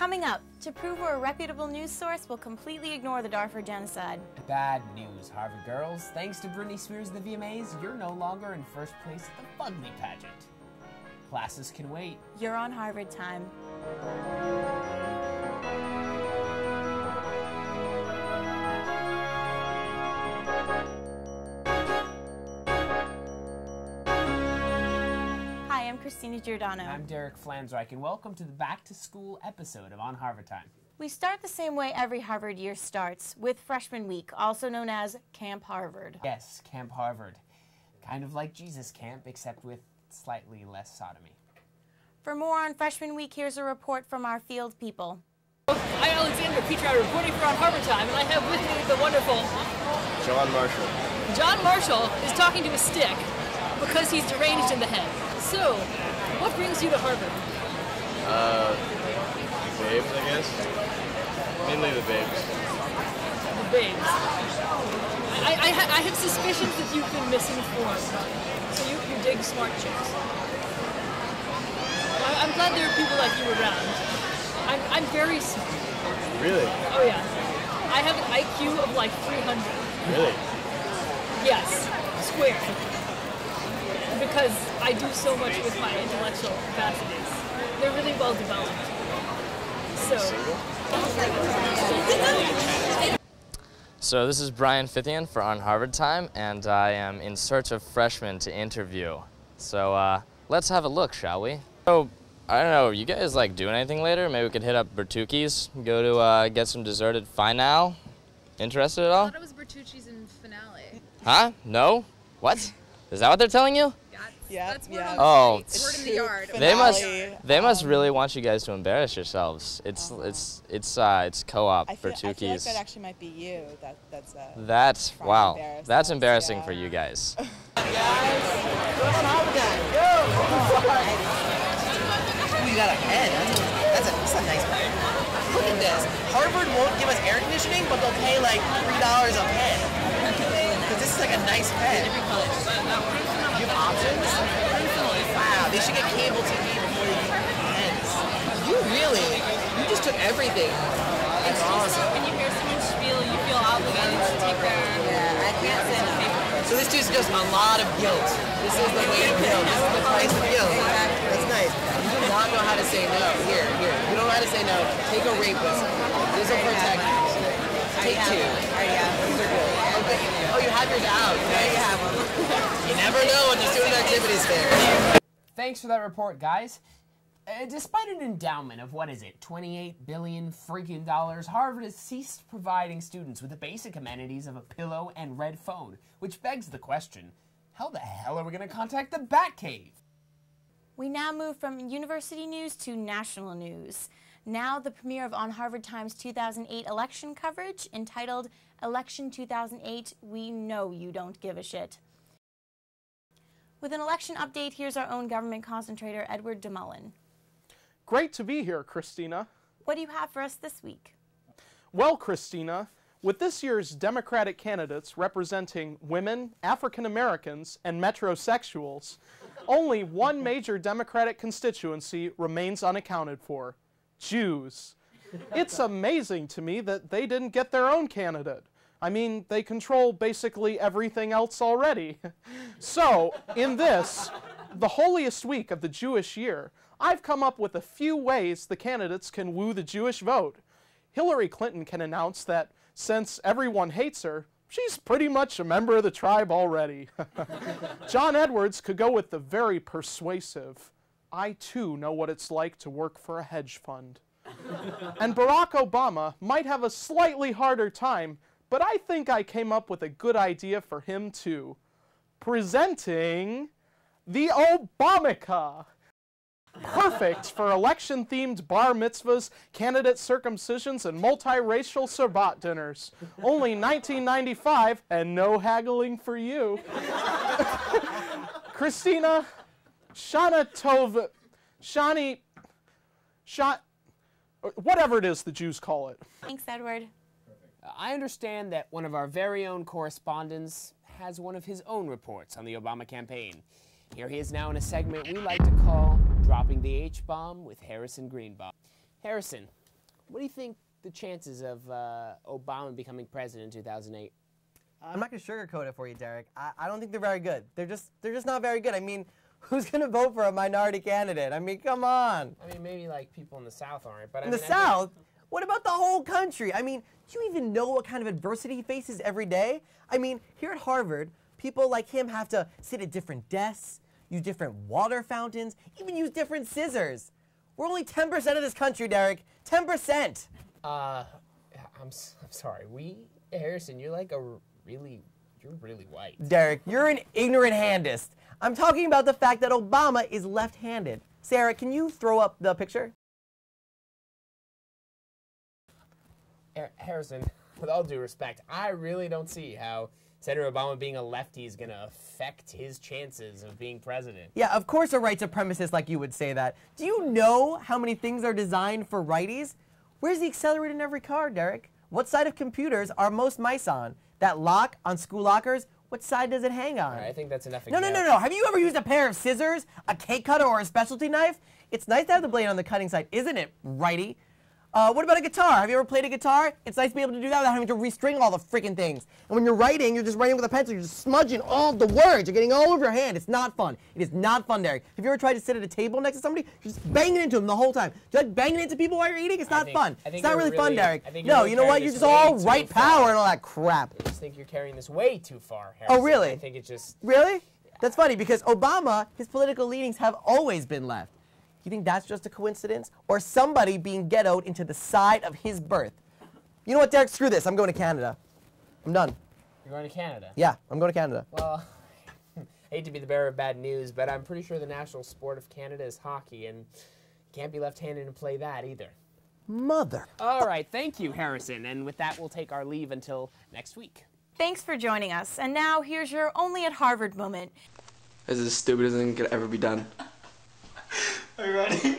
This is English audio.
Coming up, to prove we're a reputable news source, we'll completely ignore the Darfur genocide. Bad news, Harvard girls. Thanks to Britney Spears and the VMAs, you're no longer in first place at the Fugly pageant. Classes can wait. You're on Harvard time. Hi, I'm Christina Giordano. I'm Derek Flansreich, and welcome to the back-to-school episode of On Harvard Time. We start the same way every Harvard year starts, with Freshman Week, also known as Camp Harvard. Yes, Camp Harvard. Kind of like Jesus Camp, except with slightly less sodomy. For more on Freshman Week, here's a report from our field people. I'm Alexander Petri, reporting for On Harvard Time, and I have with me the wonderful John Marshall. John Marshall is talking to a stick because he's deranged in the head. So, what brings you to Harvard? Babes, I guess. Mainly the babes. The babes. I have suspicions that you've been misinformed. So you dig smart chicks. I'm glad there are people like you around. I'm very smart. Really? Oh yeah. I have an IQ of like 300. Really? Yes, square. Because I do so much with my intellectual capacities. They're really well developed. So this is Brian Fithian for On Harvard Time, and I am in search of freshmen to interview. So let's have a look, shall we? So, I don't know, you guys like doing anything later? Maybe we could hit up Bertucci's, go to get some dessert at Finale. Interested at all? I thought it was Bertucci's in Finale. Huh? No? What? Is that what they're telling you? Yeah, that's word on Oh, the street. Word in the yard. They must really want you guys to embarrass yourselves. It's co-op Bertucci's. Bertucci's. I feel like that actually might be you. That's wow. That's embarrassing for you guys. You got a pen. That's a nice pen. Look at this. Harvard won't give us air conditioning, but they'll pay like $3 a pen. Because this is like a nice pen. You have options? Wow, they should get cable TV before they get pens. You just took everything. That's awesome. When you hear someone spiel, you feel obligated to take their... Yeah, I can't say no. So this dude's just a lot of guilt. This is the way to guilt. This is the price of guilt. That's nice. You do not know how to say no. Here. You don't know how to say no. Take a rapist. This will protect you. Take two. These are good. Oh, you have yours out. There you have them. You never know when the student activity's there. Thanks for that report, guys. Despite an endowment of, $28 billion freaking dollars, Harvard has ceased providing students with the basic amenities of a pillow and red phone, which begs the question, how the hell are we going to contact the Batcave? We now move from university news to national news. Now the premiere of On Harvard Time's 2008 election coverage, entitled Election 2008, We Know You Don't Give a Shit. With an election update, here's our own government concentrator, Edward DeMullen. Great to be here, Christina. What do you have for us this week? Well, Christina, with this year's Democratic candidates representing women, African Americans, and metrosexuals, only one major Democratic constituency remains unaccounted for: Jews. It's amazing to me that they didn't get their own candidate. I mean, they control basically everything else already. So, in this, the holiest week of the Jewish year, I've come up with a few ways the candidates can woo the Jewish vote. Hillary Clinton can announce that since everyone hates her, she's pretty much a member of the tribe already. John Edwards could go with the very persuasive, I too know what it's like to work for a hedge fund. And Barack Obama might have a slightly harder time, but I think I came up with a good idea for him too. Presenting the Obamika. Perfect for election-themed bar mitzvahs, candidate circumcisions, and multiracial Shabbat dinners. Only $19.95 and no haggling for you. Christina, Shana Tov, Shani, whatever it is the Jews call it. Thanks, Edward. I understand that one of our very own correspondents has one of his own reports on the Obama campaign. Here he is now in a segment we like to call Dropping the H-Bomb with Harrison Greenbaum. Harrison, what do you think the chances of Obama becoming president in 2008? I'm not going to sugarcoat it for you, Derek. I don't think they're very good. They're just not very good. I mean, who's going to vote for a minority candidate? I mean, come on. I mean, maybe like people in the South aren't, but In the South? What about the whole country? I mean, do you even know what kind of adversity he faces every day? I mean, here at Harvard, people like him have to sit at different desks, use different water fountains, even use different scissors. We're only 10% of this country, Derek. 10%. I'm sorry. Harrison, you're like you're really white. Derek, you're an ignorant handist. I'm talking about the fact that Obama is left-handed. Sarah, can you throw up the picture? Harrison, with all due respect, I really don't see how Senator Obama being a lefty is going to affect his chances of being president. Yeah, of course a right supremacist like you would say that. Do you know how many things are designed for righties? Where's the accelerator in every car, Derek? What side of computers are most mice on? That lock on school lockers, what side does it hang on? All right, I think that's enough. No. Have you ever used a pair of scissors, a cake cutter, or a specialty knife? It's nice to have the blade on the cutting side, isn't it, righty? What about a guitar? Have you ever played a guitar? It's nice to be able to do that without having to restring all the freaking things. And when you're writing, you're just writing with a pencil. You're just smudging all the words. You're getting all over your hand. It's not fun. It is not fun, Derek. Have you ever tried to sit at a table next to somebody? You're just banging into them the whole time. Do you like banging into people while you're eating? It's not fun. It's not really fun, Derek. No, you know what? You're just all right power and all that crap. I just think you're carrying this way too far, Harrison. Oh, really? I think it just... Really? That's funny because Obama, his political leanings have always been left. You think that's just a coincidence? Or somebody being ghettoed into the side of his birth? You know what, Derek? Screw this. I'm going to Canada. I'm done. You're going to Canada? Yeah, I'm going to Canada. Well, I hate to be the bearer of bad news, but I'm pretty sure the national sport of Canada is hockey, and you can't be left-handed and play that either. Mother. All right, thank you, Harrison. And with that, we'll take our leave until next week. Thanks for joining us. And now here's your Only at Harvard moment. This is as stupid as anything could ever be done. Are you ready?